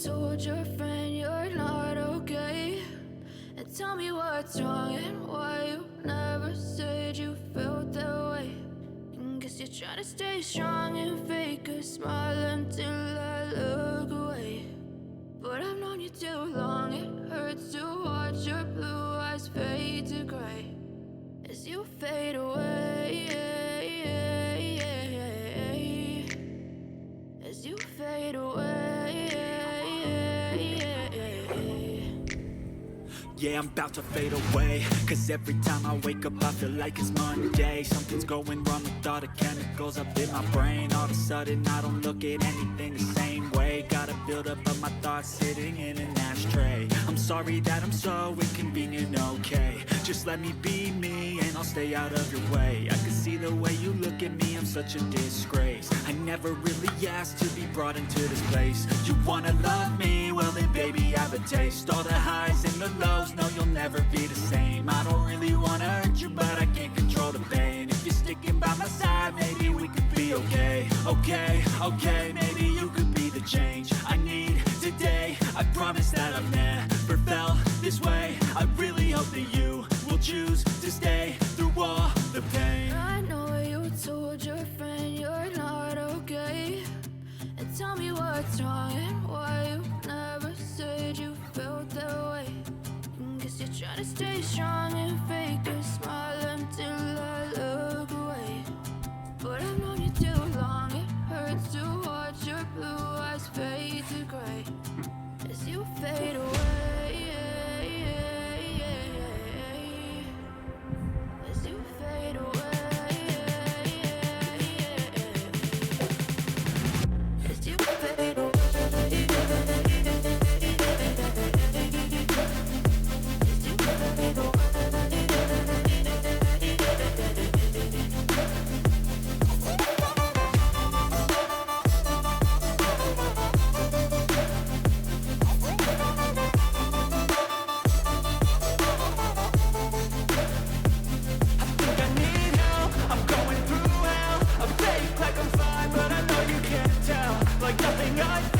told your friend you're not okay, and tell me what's wrong and why you never said you felt that way. And guess you're trying to stay strong and fake a smile until I look away. But I've known you too long, it hurts to watch your blue eyes fade to gray as you fade away, as you fade away. Yeah, I'm about to fade away, cause every time I wake up I feel like it's Monday. Something's going wrong with all the chemicals up in my brain. All of a sudden I don't look at anything the same way. Gotta build up of my thoughts sitting in an ashtray. I'm sorry that I'm so inconvenient, okay. Just let me be me and I'll stay out of your way. I can see the way you look at me, I'm such a disgrace. I never really asked to be brought into this place. You wanna love me? Well then baby have a taste. All the highs and the lows, no you'll never be the same. I don't really wanna hurt you but I can't control the pain. If you're sticking by my side maybe we could be okay. Okay, maybe you could be the change I need today. I promise that I've never felt this way. I really hope that you will choose to stay through all the pain. I know you told your friend you're not okay, and tell me what's wrong and why you never said you felt that way. And guess you're trying to stay strong and fake a smile until I look away. But I've known you too long, it hurts to watch your blue eyes fade to gray as you fade away, as you fade away, as you fade away. Like nothing I've